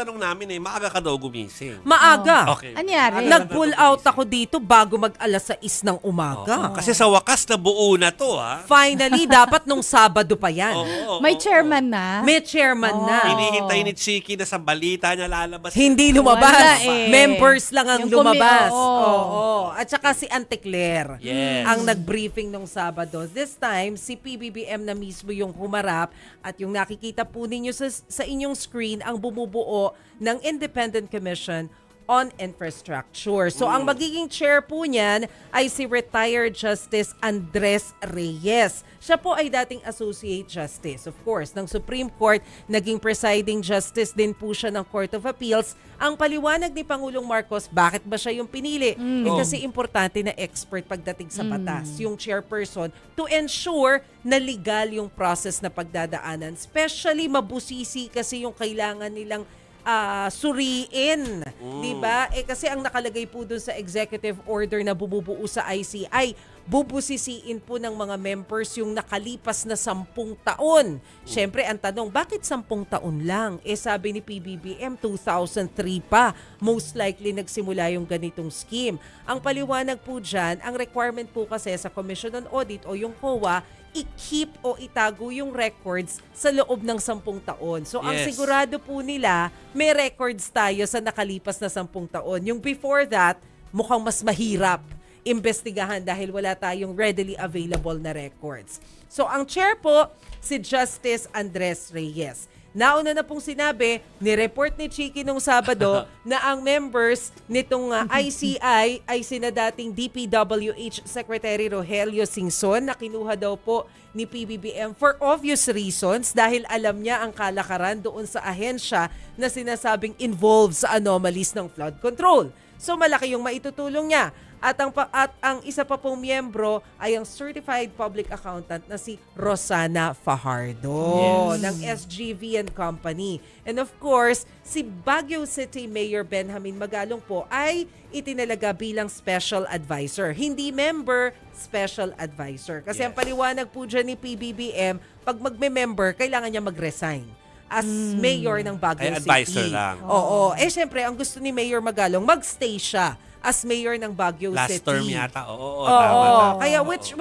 tanong namin maaga ka daw gumising. Maaga. Okay. Anyari? Nag-pull out ako dito bago mag-alas 6 ng umaga. Kasi sa wakas na buo na to, ha? Finally, dapat nung Sabado pa yan. May chairman na? May chairman na. Hinihintay ni Chiki na sa balita niya lalabas. Hindi lumabas. Wala eh. Members lang ang Yung lumabas. oo. At saka si Ante Claire Yes. ang nag-briefing nung Sabado. This time, si PBBM na mismo yung humarap at yung nakikita po ninyo sa inyong screen ang bumubuo ng Independent Commission on Infrastructure. So, ang magiging chair po niyan ay si retired Justice Andres Reyes. Siya po ay dating Associate Justice, of course, ng Supreme Court. Naging presiding justice din po siya ng Court of Appeals. Ang paliwanag ni Pangulong Marcos, bakit ba siya yung pinili? Kasi importante na expert pagdating sa batas, yung chairperson, to ensure na legal yung process na pagdadaanan. Especially mabusisi kasi yung kailangan nilang suriin, 'di ba? Kasi ang nakalagay po doon sa executive order na bumubuo sa ICI, bubusisiin po ng mga members yung nakalipas na 10 taon. Syempre, ang tanong, bakit 10 taon lang? Sabi ni PBBM, 2003 pa. Most likely nagsimula yung ganitong scheme. Ang paliwanag po dyan, ang requirement po kasi sa Commission on Audit o yung COA, i-keep o itago yung records sa loob ng 10 taon. So, ang sigurado po nila, may records tayo sa nakalipas na 10 taon. Yung before that, mukhang mas mahirap imbestigahan dahil wala tayong readily available na records. So, ang chair po, si Justice Andres Reyes. Nauna na pong sinabi, ni-report ni Chiki nung Sabado na ang members nitong ICI ay sina dating DPWH Secretary Rogelio Singson na kinuha daw po ni PBBM for obvious reasons dahil alam niya ang kalakaran doon sa ahensya na sinasabing involved sa anomalies ng flood control. So malaki yung maitutulong niya. At ang isa pa pong miyembro ay ang Certified Public Accountant na si Rosana Fajardo ng SGV and Company. And of course, si Baguio City Mayor Benjamin Magalong po ay itinalaga bilang special advisor. Hindi member, special advisor. Kasi ang paliwanag po dyan ni PBBM, pag magme-member, kailangan niya mag-resign as mayor ng Baguio City. Advisor lang. Oo. Siyempre, ang gusto ni Mayor Magalong, magstay siya as mayor ng Baguio City. Last term yata. Oo, tama. Kaya which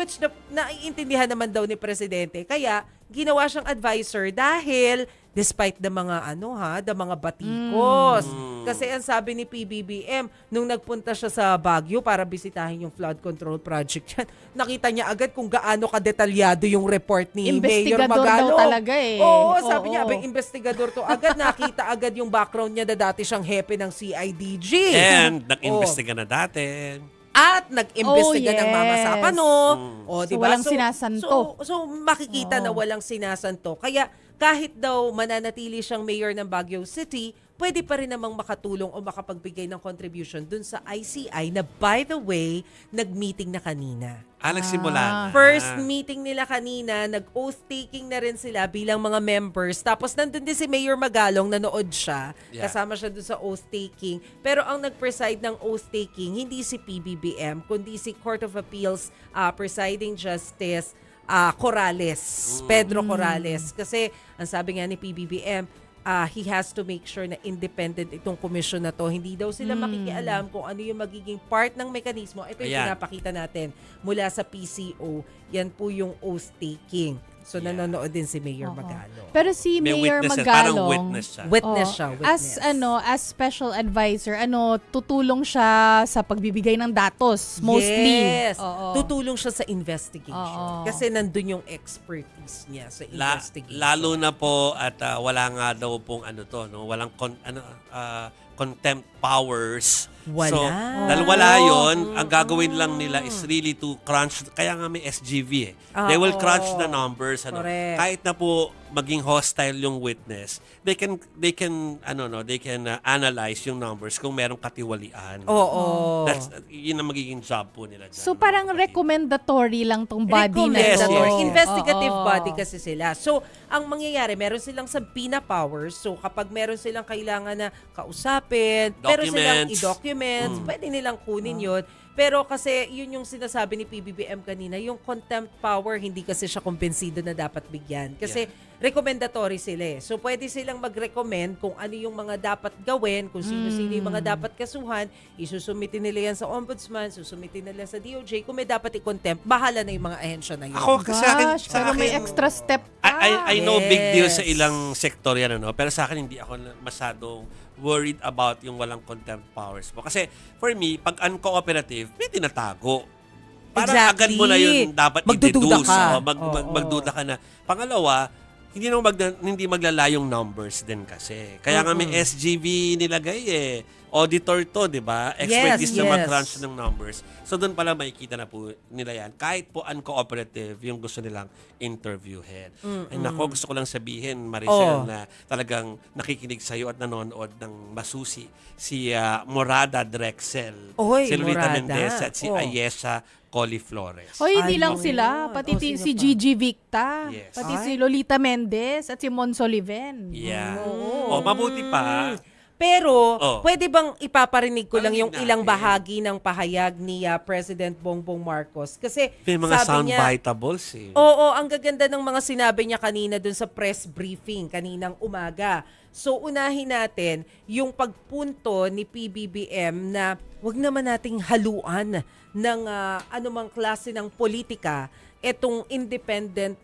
naiintindihan naman daw ni Presidente. Kaya ginawa siyang advisor dahil despite the mga mga batikos. Kasi ang sabi ni PBBM, nung nagpunta siya sa Baguio para bisitahin yung flood control project yan, nakita niya agad kung gaano kadetalyado yung report ni Mayor Magalong. Investigador daw talaga Oo, sabi niya, investigador to agad. Nakita agad yung background niya na dati siyang hepe ng CIDG. And nag-investiga na dati. At nag-imbestiga ng Mama Sapano. So, walang sinasanto. So makikita na walang sinasanto. Kaya kahit daw mananatili siyang mayor ng Baguio City, pwede pa rin namang makatulong o makapagbigay ng contribution dun sa ICI na, by the way, nag-meeting na kanina. Nagsimula na. First meeting nila kanina, nag-oath-taking na rin sila bilang mga members. Tapos nandun din si Mayor Magalong, nanood siya. Kasama siya dun sa oath-taking. Pero ang nag-preside ng oath-taking, hindi si PBBM, kundi si Court of Appeals Presiding Justice Corrales, Pedro Corrales. Kasi ang sabi nga ni PBBM, he has to make sure na independent itong komisyon na to. Hindi daw sila makikialam kung ano yung magiging part ng mekanismo. Ito yung pinapakita natin mula sa PCO. Yan po yung oath-taking. So, nanonood din si Mayor Magalong. Pero si Mayor Magalong, witness siya. As special advisor, tutulong siya sa pagbibigay ng datos, mostly. Yes. Tutulong siya sa investigation. Kasi nandun yung expertise niya sa investigation. Lalo na po at wala nga daw pong walang contempt powers. Wala. So, dahil wala yun, ang gagawin lang nila is really to crunch, kaya nga may SGV They will crunch the numbers. Kahit na po maging hostile yung witness, they can analyze yung numbers kung merong katiwalian. Yun ang magiging job po nila dyan. So parang recommendatory lang tong body na ito. Investigative body kasi sila. So ang mangyayari, meron silang subpoena powers. So kapag meron silang kailangan na kausapin, pero silang i-documents, pwede nilang kunin yun. Pero kasi yun yung sinasabi ni PBBM kanina, yung contempt power, hindi kasi siya kumpensido na dapat bigyan. Kasi recommendatory sila eh. So pwede silang mag-recommend kung ano yung mga dapat gawin, kung sino-sino yung mga dapat kasuhan, isusumitin nila yan sa ombudsman, susumitin nila sa DOJ, kung may dapat i-contempt, bahala na yung mga ahensya na yun. Ako, Pero may extra step pa. I know big deal sa ilang sektor yan, ano? Pero sa akin, hindi ako masyadong worried about yung walang contempt powers mo. Kasi for me, pag uncooperative, may tinatago. Parang agad mo na yun dapat magdududa i-deduce. ka. Magduda ka na. Pangalawa, hindi maglala yung numbers din kasi. Kaya nga may SGV nilagay eh. Auditor to, di ba? Expertise na mag-crunch ng numbers. So doon pala makikita na po nila yan. Kahit po uncooperative yung gusto nilang interviewin. Ay nako, gusto ko lang sabihin, Maricel, na talagang nakikinig sa'yo at nanonood ng masusi. Si Morada Drexel, si Lolita Mendez at si Ayesha Collie Flores. Hindi lang sila. Pati si Gigi Victa. Yes. Pati si Lolita Mendez at si Mon Soliven. Yeah. Mabuti pa. Pero, pwede bang ipaparinig ko lang yung natin ilang bahagi ng pahayag ni President Bongbong Marcos? Kasi may mga sabi niya, soundbiteables eh. Oo, ang gaganda ng mga sinabi niya kanina dun sa press briefing kaninang umaga. So, unahin natin yung pagpunto ni PBBM na wag naman nating haluan ng anumang klase ng politika etong Independent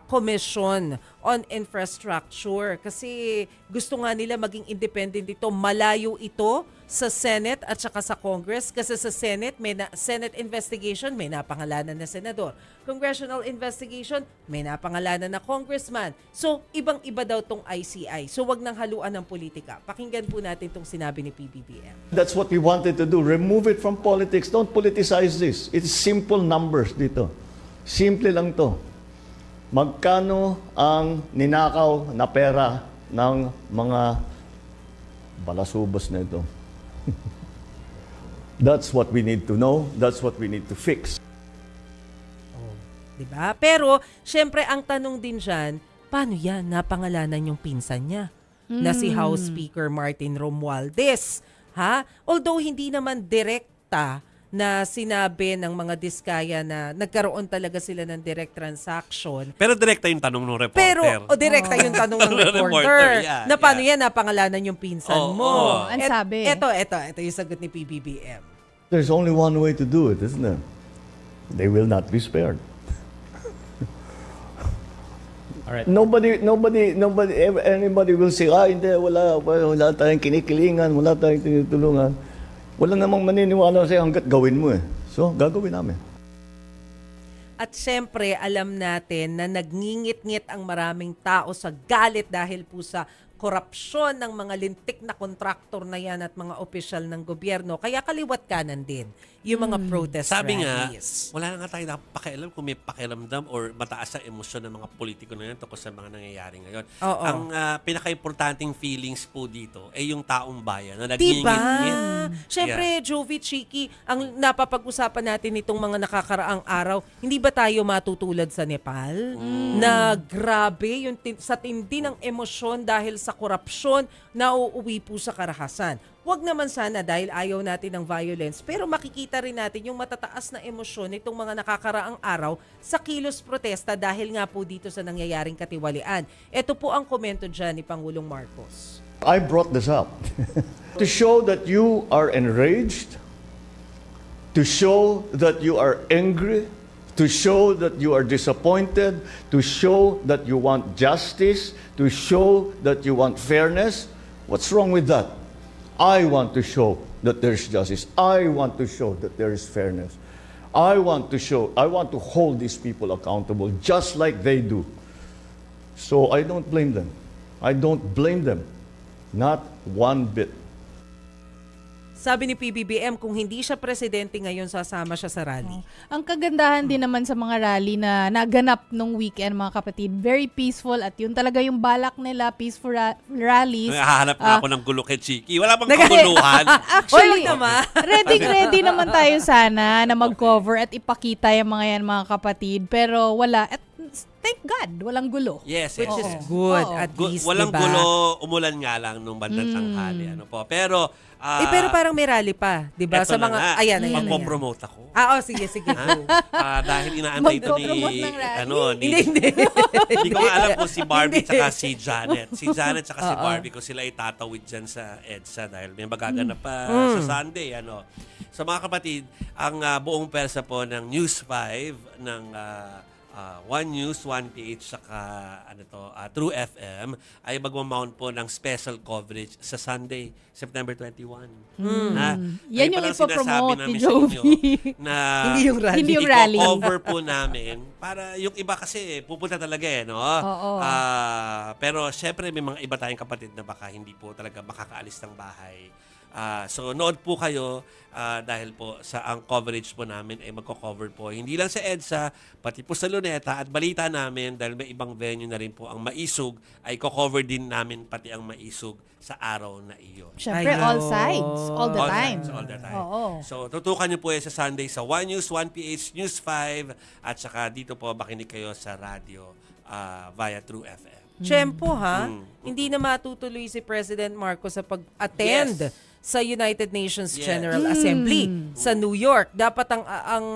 Commission on Infrastructure. Kasi gusto nga nila maging independent ito. Malayo ito sa Senate at saka sa Congress. Kasi sa Senate, Senate investigation, may napangalanan na senador. Congressional investigation, may napangalanan na congressman. So, ibang-iba daw tong ICI. So, wag nang haluan ng politika. Pakinggan po natin tong sinabi ni PBBM. That's what we wanted to do. Remove it from politics. Don't politicize this. It's simple numbers dito. Simple lang to. Magkano ang ninakaw na pera ng mga balasubos na ito? That's what we need to know. That's what we need to fix. Diba? Pero, syempre, ang tanong din dyan, paano yan napangalanan yung pinsan niya? Na si House Speaker Martin Romualdez. Ha? Although, hindi naman direkta na sinabi ng mga diskaya na nagkaroon talaga sila ng direct transaction. Pero direkta yung tanong ng reporter. Pero, direkta yung tanong ng reporter. Na paano yan, napangalanan yung pinsan mo. Ang sabi. Ito yung sagot ni PBBM. There's only one way to do it, isn't there? They will not be spared. All right. Anybody will say, hindi, wala tayong kinikilingan, wala tayong tinutulungan. Wala namang maniniwala sa'yo hanggat gawin mo eh. So, gagawin namin. At syempre, alam natin na nagngingit-ngit ang maraming tao sa galit dahil po sa korupsyon ng mga lintik na kontraktor na yan at mga opisyal ng gobyerno. Kaya kaliwat kanan din yung mga protest Sabi rallies. nga, wala na nga tayo pakialam kung may pakiramdam or mataas ang emosyon ng mga politiko na yan tungkol sa mga nangyayari ngayon. Ang pinaka-importanting feelings po dito ay yung taong bayan na nagingit-ngit. Siyempre, Jovi, Chiki, ang napapag-usapan natin itong mga nakakaraang araw, hindi ba tayo matutulad sa Nepal? Na grabe, yung sa tindi ng emosyon dahil sa korupsyon, nauuwi po sa karahasan. Huwag naman sana dahil ayaw natin ng violence, pero makikita rin natin yung matataas na emosyon nitong mga nakakaraang araw sa kilos protesta dahil nga po dito sa nangyayaring katiwalian. Ito po ang komento dyan ni Pangulong Marcos. I brought this up to show that you are enraged, to show that you are angry, to show that you are disappointed, to show that you want justice, to show that you want fairness. What's wrong with that? I want to show that there's justice. I want to show that there is fairness. I want to hold these people accountable just like they do. So I don't blame them. I don't blame them. Not one bit. Sabi ni PBBM, kung hindi siya presidente ngayon, sasama siya sa rally. Ang kagandahan din naman sa mga rally na naganap nung weekend, mga kapatid, very peaceful at yun talaga yung balak nila, peaceful rallies. Hahanap na ako ng gulo kay Chiki. Wala bang kaguluhan? Actually, ready naman tayo sana na mag-cover at ipakita yung mga yan, mga kapatid. Pero wala. At thank God, walang gulo. Yes, Which yes, is yes. good Oo. at least, Walang diba? gulo, umulan nga lang nung bandang tanghali. Ano po. Pero, Pero parang may rally pa, 'di ba? eto Sa na mga nga, ayan. magpo-promote ako. Sige. Dahil inaantay ito Magpo-promote ng rally? Hindi. Hindi ko nga alam kung si Barbie tsaka si Janet. Si Janet tsaka si Barbie kung sila itatawid dyan sa EDSA dahil may magaganap pa sa Sunday. So mga kapatid, ang buong persa po ng News 5 ng One News, One PH, saka True FM ay magmamount po ng special coverage sa Sunday, September 21. Yan yung ipopromote ni Jovi. Na Hindi yung rally. Hindi yung rally. i-cover po namin para yung iba kasi pupunta talaga no? Oo. Pero syempre may mga iba tayong kapatid na baka hindi po talaga makakaalis ng bahay. So nood po kayo dahil po sa ang coverage po namin ay magko-cover po hindi lang sa EDSA pati po sa Luneta at balita namin dahil may ibang venue na rin po ang Maisog ay co-cover din namin pati ang Maisog sa araw na iyon. Siyempre, all sides. All the time. All the time. Oo. So, tutukan niyo po sa Sunday sa One News, One PH, News 5, at saka dito po makinig kayo sa radio via True FM. Tiyempo, ha? Hindi na matutuloy si President Marcos sa pag-attend sa United Nations General Assembly sa New York. Dapat ang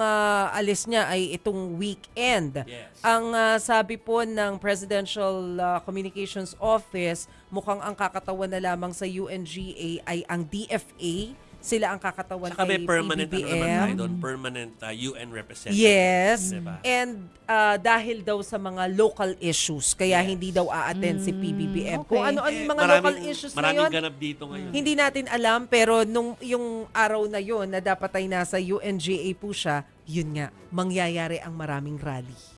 alis niya ay itong weekend. Yes. Ang sabi po ng Presidential Communications Office, mukhang ang kakatawan na lamang sa UNGA ay ang DFA. Sila ang kakatawan Saka may kay permanent PBBM. permanent UN representative. Yes. Diba? And dahil daw sa mga local issues, kaya hindi daw a-attend si PBBM. Okay. Kung ano-ano yung mga local issues na maraming yun, ganap dito ngayon. hindi natin alam. Pero yung araw na yun na dapat ay nasa UNGA po siya, yun nga, mangyayari ang maraming rally.